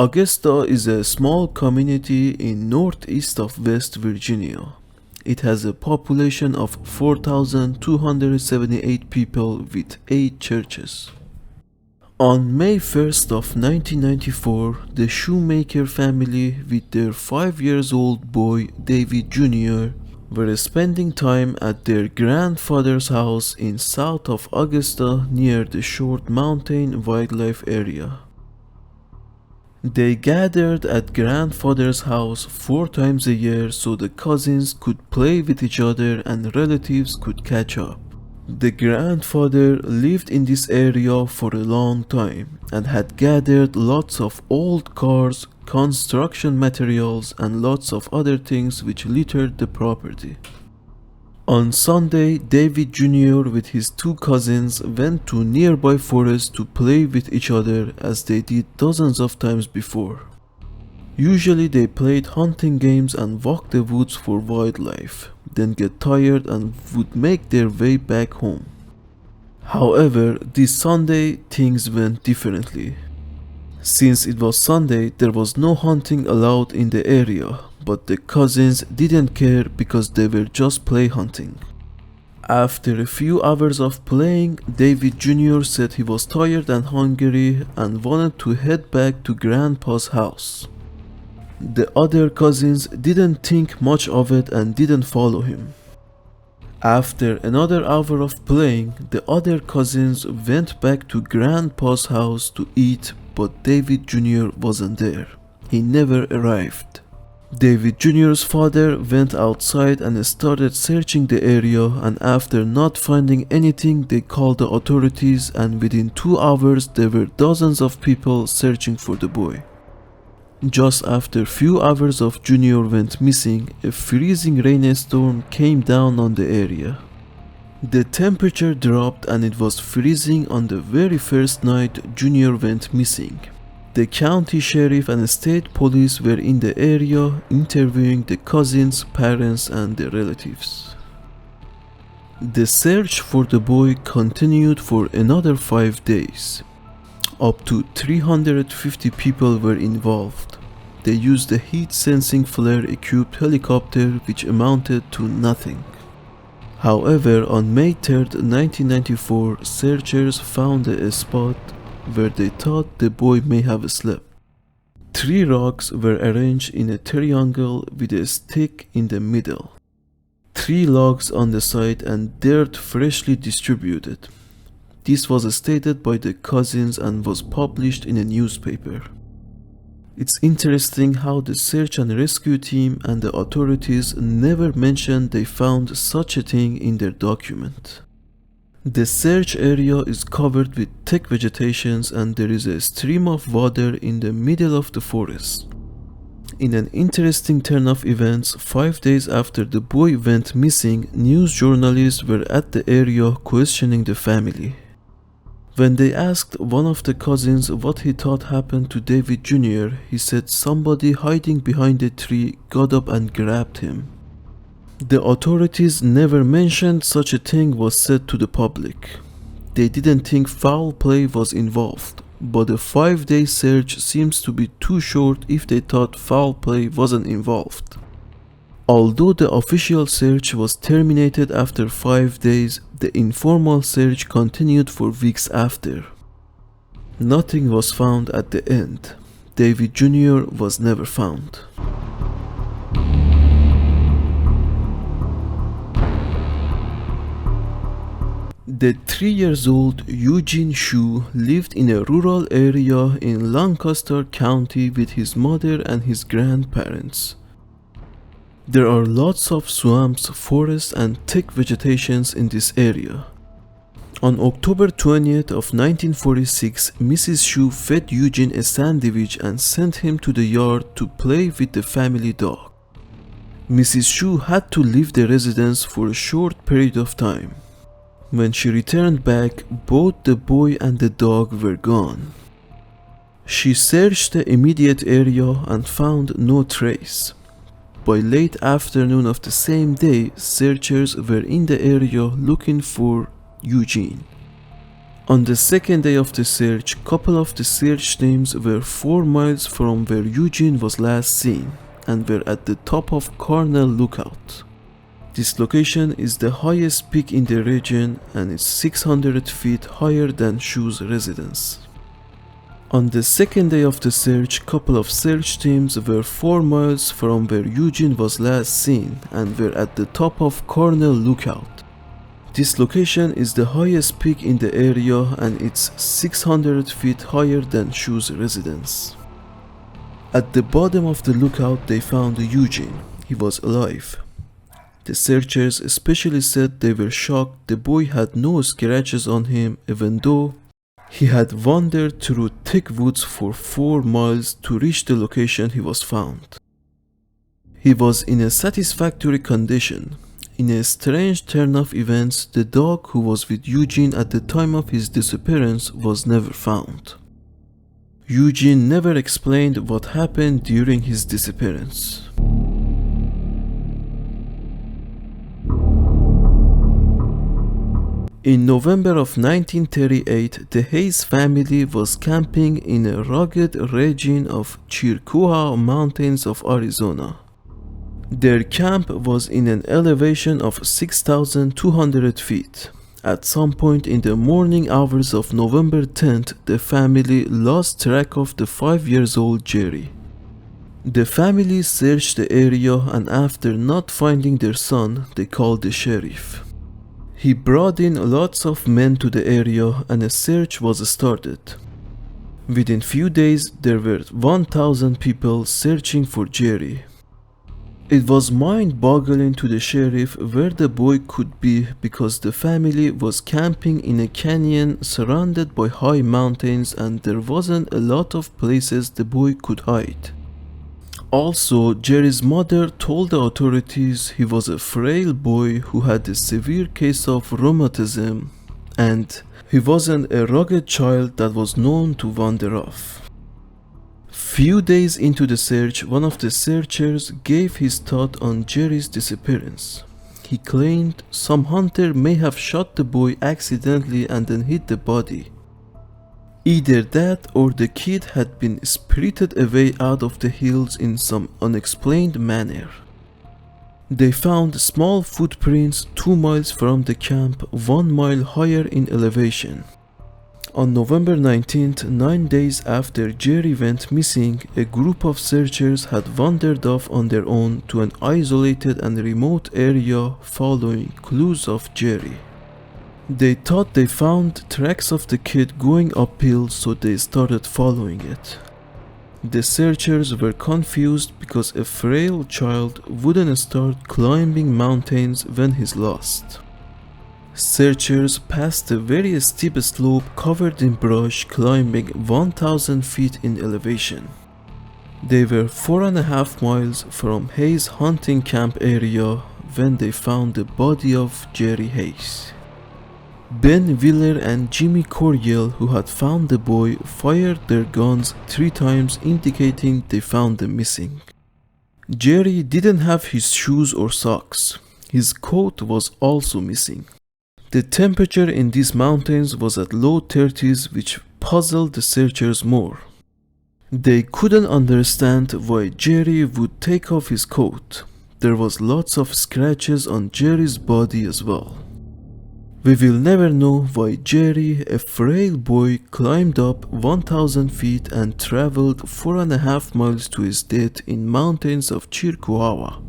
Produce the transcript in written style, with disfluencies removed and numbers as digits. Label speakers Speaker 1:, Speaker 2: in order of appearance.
Speaker 1: Augusta is a small community in northeast of West Virginia. It has a population of 4,278 people with 8 churches. On May 1st of 1994, the Shoemaker family with their 5 years old boy David Jr. were spending time at their grandfather's house in south of Augusta near the Short Mountain Wildlife Area. They gathered at grandfather's house 4 times a year so the cousins could play with each other and relatives could catch up. The grandfather lived in this area for a long time and had gathered lots of old cars, construction materials, and lots of other things which littered the property. On Sunday, David Jr. with his 2 cousins went to nearby forest to play with each other as they did dozens of times before. Usually they played hunting games and walked the woods for wildlife, then get tired and would make their way back home. However, this Sunday things went differently. Since it was Sunday, there was no hunting allowed in the area, but the cousins didn't care because they were just play hunting. After a few hours of playing, David Jr. said he was tired and hungry and wanted to head back to Grandpa's house. The other cousins didn't think much of it and didn't follow him. After another hour of playing, the other cousins went back to Grandpa's house to eat, but David Jr. wasn't there. He never arrived. David Jr.'s father went outside and started searching the area, and after not finding anything they called the authorities, and within 2 hours there were dozens of people searching for the boy. Just after few hours of Junior went missing, a freezing rainstorm came down on the area. The temperature dropped and it was freezing on the very first night Junior went missing. The county sheriff and state police were in the area interviewing the cousins, parents, and their relatives. The search for the boy continued for another 5 days. Up to 350 people were involved. They used a heat-sensing flare-equipped helicopter which amounted to nothing. However, on May 3, 1994, searchers found a spot where they thought the boy may have slept. 3 rocks were arranged in a triangle with a stick in the middle. 3 logs on the side and dirt freshly distributed. This was stated by the cousins and was published in a newspaper. It's interesting how the search and rescue team and the authorities never mentioned they found such a thing in their document. The search area is covered with thick vegetations and there is a stream of water in the middle of the forest. In an interesting turn of events, 5 days after the boy went missing, news journalists were at the area questioning the family. When they asked one of the cousins what he thought happened to David Jr., he said somebody hiding behind a tree got up and grabbed him. The authorities never mentioned such a thing was said to the public. They didn't think foul play was involved, but a 5-day search seems to be too short if they thought foul play wasn't involved. Although the official search was terminated after 5 days, the informal search continued for weeks after. Nothing was found at the end. David Jr. was never found. The 3-year-old Eugene Shu lived in a rural area in Lancaster County with his mother and his grandparents. There are lots of swamps, forests, and thick vegetations in this area. On October 20th of 1946, Mrs. Shu fed Eugene a sandwich and sent him to the yard to play with the family dog. Mrs. Shu had to leave the residence for a short period of time. When she returned back, both the boy and the dog were gone. She searched the immediate area and found no trace. By late afternoon of the same day, searchers were in the area looking for Eugene. On the second day of the search, couple of the search teams were 4 miles from where Eugene was last seen and were at the top of Cornell Lookout. This location is the highest peak in the region and is 600 feet higher than Shu's residence. On the second day of the search, couple of search teams were 4 miles from where Eugene was last seen and were at the top of Cornell Lookout. This location is the highest peak in the area and it's 600 feet higher than Shu's residence. At the bottom of the lookout they found Eugene. He was alive. The searchers especially said they were shocked the boy had no scratches on him even though he had wandered through thick woods for 4 miles to reach the location he was found. He was in a satisfactory condition. In a strange turn of events, the dog who was with Eugene at the time of his disappearance was never found. Eugene never explained what happened during his disappearance. In November of 1938, the Hayes family was camping in a rugged region of Chiricahua Mountains of Arizona. Their camp was in an elevation of 6,200 feet. At some point in the morning hours of November 10th, the family lost track of the 5-year-old Jerry. The family searched the area and after not finding their son, they called the sheriff. He brought in lots of men to the area and a search was started. Within few days, there were 1,000 people searching for Jerry. It was mind-boggling to the sheriff where the boy could be because the family was camping in a canyon surrounded by high mountains and there wasn't a lot of places the boy could hide. Also, Jerry's mother told the authorities he was a frail boy who had a severe case of rheumatism and he wasn't a rugged child that was known to wander off. Few days into the search, one of the searchers gave his thought on Jerry's disappearance. He claimed some hunter may have shot the boy accidentally and then hid the body. Either that or the kid had been spirited away out of the hills in some unexplained manner. They found small footprints 2 miles from the camp, 1 mile higher in elevation. On November 19th, 9 days after Jerry went missing, a group of searchers had wandered off on their own to an isolated and remote area following clues of Jerry. They thought they found tracks of the kid going uphill, so they started following it. The searchers were confused because a frail child wouldn't start climbing mountains when he's lost. Searchers passed a very steep slope covered in brush, climbing 1,000 feet in elevation. They were 4.5 miles from Hayes' hunting camp area when they found the body of Jerry Hayes. Ben Wheeler and Jimmy Coriel, who had found the boy, fired their guns 3 times, indicating they found the missing. Jerry didn't have his shoes or socks. His coat was also missing. The temperature in these mountains was at low 30s, which puzzled the searchers more. They couldn't understand why Jerry would take off his coat. There was lots of scratches on Jerry's body as well. We will never know why Jerry, a frail boy, climbed up 1,000 feet and traveled 4.5 miles to his death in mountains of Chiricahua.